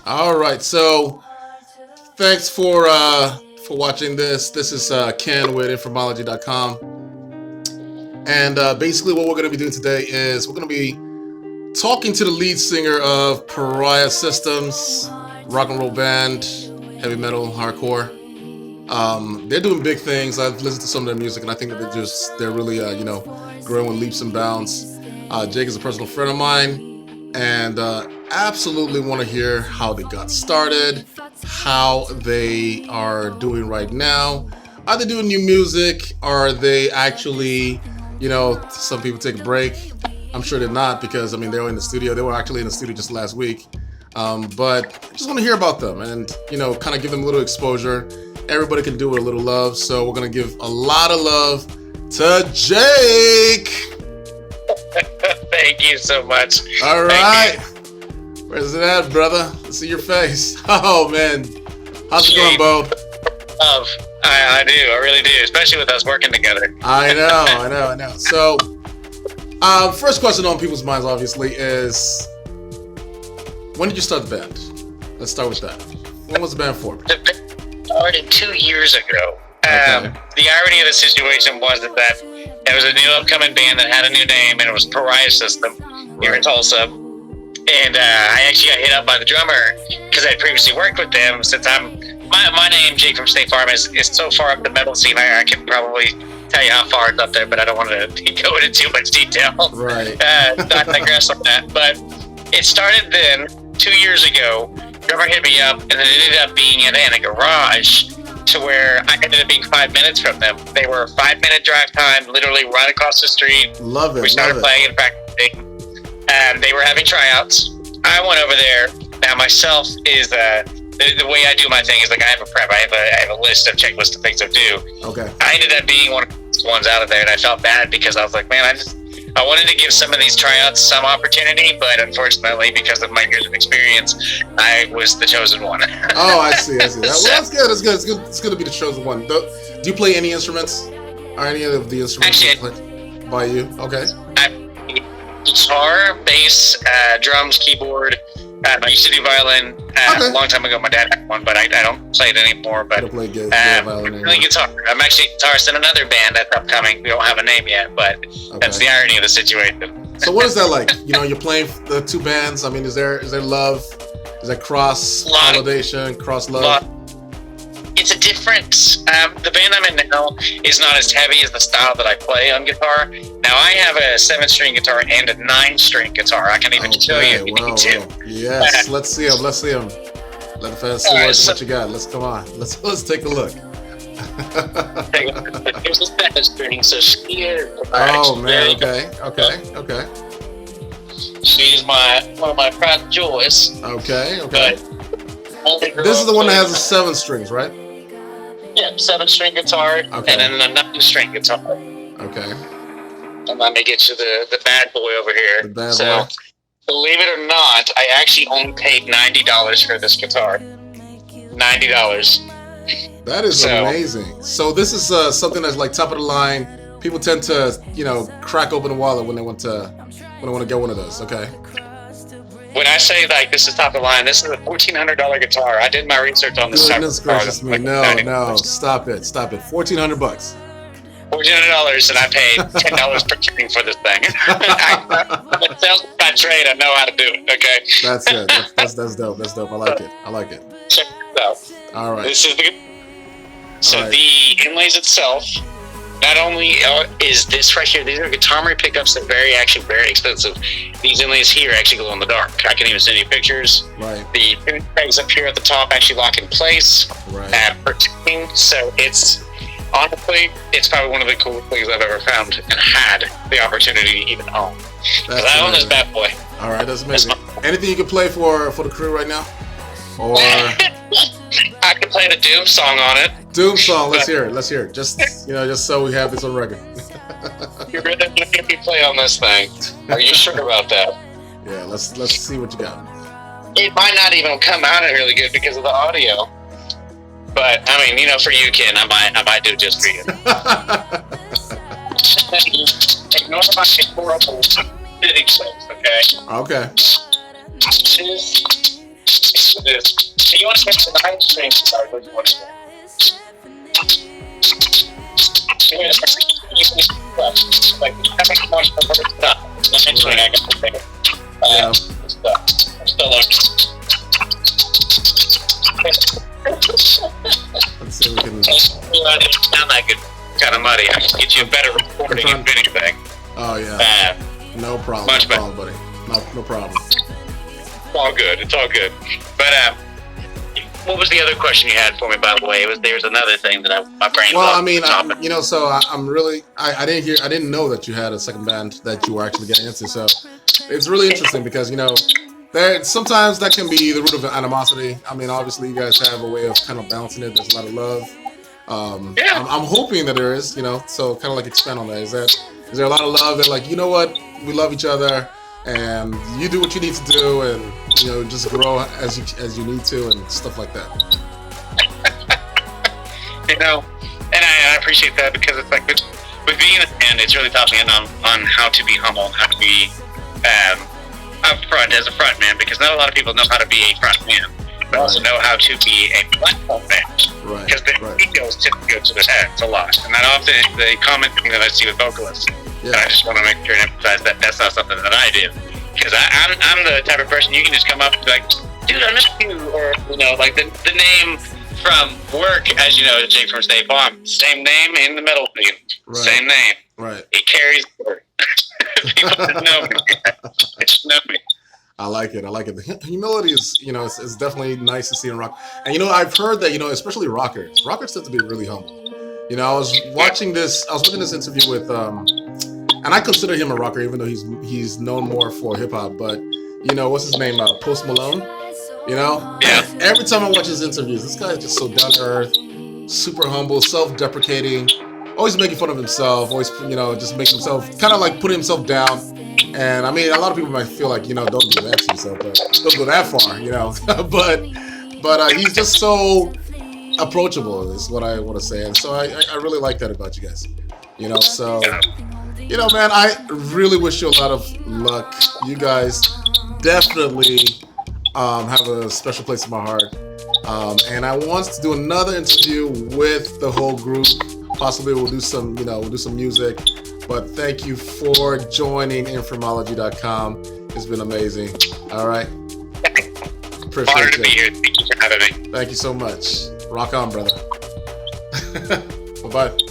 All right, so thanks for watching this. This is Ken with Infomology.com, and basically what we're going to be doing today is we're going to be talking to the lead singer of Pariah Systems, rock and roll band, heavy metal, hardcore. They're doing big things. I've listened to some of their music, and I think that they're really growing with leaps and bounds. Jake is a personal friend of mine, and absolutely want to hear how they got started, how they are doing right now. Are they doing new music? Are they actually, some people take a break. I'm sure they're not, because I mean they're in the studio. They were actually in the studio just last week. But I just want to hear about them and kind of give them a little exposure. Everybody can do with a little love, so we're gonna give a lot of love to Jake. Thank you so much. All right, where's it at, brother? Let's see your face. Oh man, how's it going, Bo? I do, I really do, especially with us working together. I know. So, first question on people's minds, obviously, is when did you start the band? Let's start with that. When was the band formed? The band started 2 years ago. Okay. The irony of the situation was that there was a new upcoming band that had a new name, and it was Pariah Systems here in Tulsa. And I actually got hit up by the drummer because I had previously worked with them. Since my name, Jake from State Farm, is so far up the metal scene, I can probably tell you how far it's up there, but I don't want to go into too much detail. Right. Not digress on that. But it started then, 2 years ago. Drummer hit me up, and then it ended up being in a garage to where I ended up being 5 minutes from them. They were a 5-minute drive time, literally right across the street. Love it. We started playing and practicing, and they were having tryouts. I went over there. Now myself is the way I do my thing is like I have a prep. I have a list of checklist of things to do. Okay. I ended up being one of the ones out of there, and I felt bad because I was like, man, I wanted to give some of these tryouts some opportunity, but unfortunately, because of my years of experience, I was the chosen one. Oh, I see. Well, that's good. It's good to be the chosen one. Do you play any instruments? Or any of the instruments played by you? Okay. Guitar, bass, drums, keyboard. I used to do violin a long time ago. My dad had one, but I don't play it anymore. But don't play violin anymore. Guitar. I'm actually a guitarist in another band that's upcoming. We don't have a name yet, but that's the irony of the situation. So what is that like? You're playing the two bands. I mean, is there love? Is there cross validation, cross love? It's a different. The band I'm in now is not as heavy as the style that I play on guitar. Now I have a 7-string guitar and a 9-string guitar. I can even show you if you need to. Yes, let's see them. Let the fans see what you got. Come on. Let's take a look. Here's the 7-string, so she is. Oh man. Okay. She's one of my pride and joys. Okay. But this is the one that has the 7 strings, right? Yeah, 7-string guitar, and then a 9-string guitar. Okay. And let me get you the bad boy over here. The bad boy. Believe it or not, I actually only paid $90 for this guitar. $90. That is amazing. So this is something that's like top of the line. People tend to, crack open a wallet when they want to get one of those. Okay. When I say like this is top of the line, this is a $1,400 guitar. I did my research on this. Goodness gracious me! No! Stop it! $1,400. $1,400, and I paid $10 per string for this thing. It sounds like my trade. I know how to do it. Okay. That's it. That's dope. That's dope. I like it. Check this out. All right. This is the inlays itself. Not only is this right here, these are guitar pickups that are actually very expensive. These inlays here actually glow in the dark. I can even send you pictures. Right. The pegs up here at the top actually lock in place. Right. Protecting. So it's honestly, it's probably one of the coolest things I've ever found and had the opportunity to even own. Because I own this bad boy. All right, that's amazing. Anything you can play for the crew right now? Or I can play the Doom song on it. Doom song. Let's hear it. Just so we have this on record. You're really gonna get me play on this thing. Are you sure about that? Yeah. Let's see what you got. It might not even come out really good because of the audio. But I mean, for you, Ken, I might do just for you. Ignore my horrible fitting sense, okay? Okay. So you want to make the 9 string start with one string. Like, having much more stuff. 9 string, I got to think. Yeah. Stuff. I'm still learning. Let's see if we can. Sound like it's kind of muddy. I can get you a better recording if anything. Oh yeah. No problem. Much no problem, buddy. No problem. It's all good. It's all good. But what was the other question you had for me? By the way, there's another thing that my brain. Well, I mean, so I'm really I didn't know that you had a second band that you were actually getting into. So it's really interesting because there sometimes that can be the root of animosity. I mean, obviously you guys have a way of kind of balancing it. There's a lot of love. Yeah. I'm hoping that there is. So kind of like expand on that. Is there a lot of love that, like, you know what, we love each other and you do what you need to do and just grow as you need to and stuff like that. And I appreciate that because it's like with being a band, it's really taught me on how to be humble, how to be upfront as a front man, because not a lot of people know how to be a front man, but also know how to be a platform band. Right. Because the egos tend to go to their heads a lot, and that often the common thing that I see with vocalists. Yeah. And I just want to make sure and emphasize that that's not something that I do, because I'm the type of person you can just come up and be like, dude, I miss you, or like the name from work, as you know, Jake from State Farm, same name in the middle scene, same name. Right. It carries forward. People just know me. They just know me. I like it. The humility is, it's definitely nice to see in rock. And I've heard that, especially rockers tend to be really humble. I was watching this interview with, and I consider him a rocker, even though he's known more for hip hop. But what's his name? Post Malone. Yeah. Every time I watch his interviews, this guy is just so down to earth, super humble, self-deprecating, always making fun of himself, always just making himself kind of like putting himself down. And I mean, a lot of people might feel like don't do that to yourself, but don't go that far, but he's just so approachable is what I want to say, and so I really like that about you guys. So man, I really wish you a lot of luck. You guys definitely have a special place in my heart, and I want to do another interview with the whole group. Possibly we'll do some music. But thank you for joining Infirmology.com. It's been amazing. All right. Appreciate Honored to be here. Thank you for having me. Thank you so much. Rock on, brother. Bye-bye.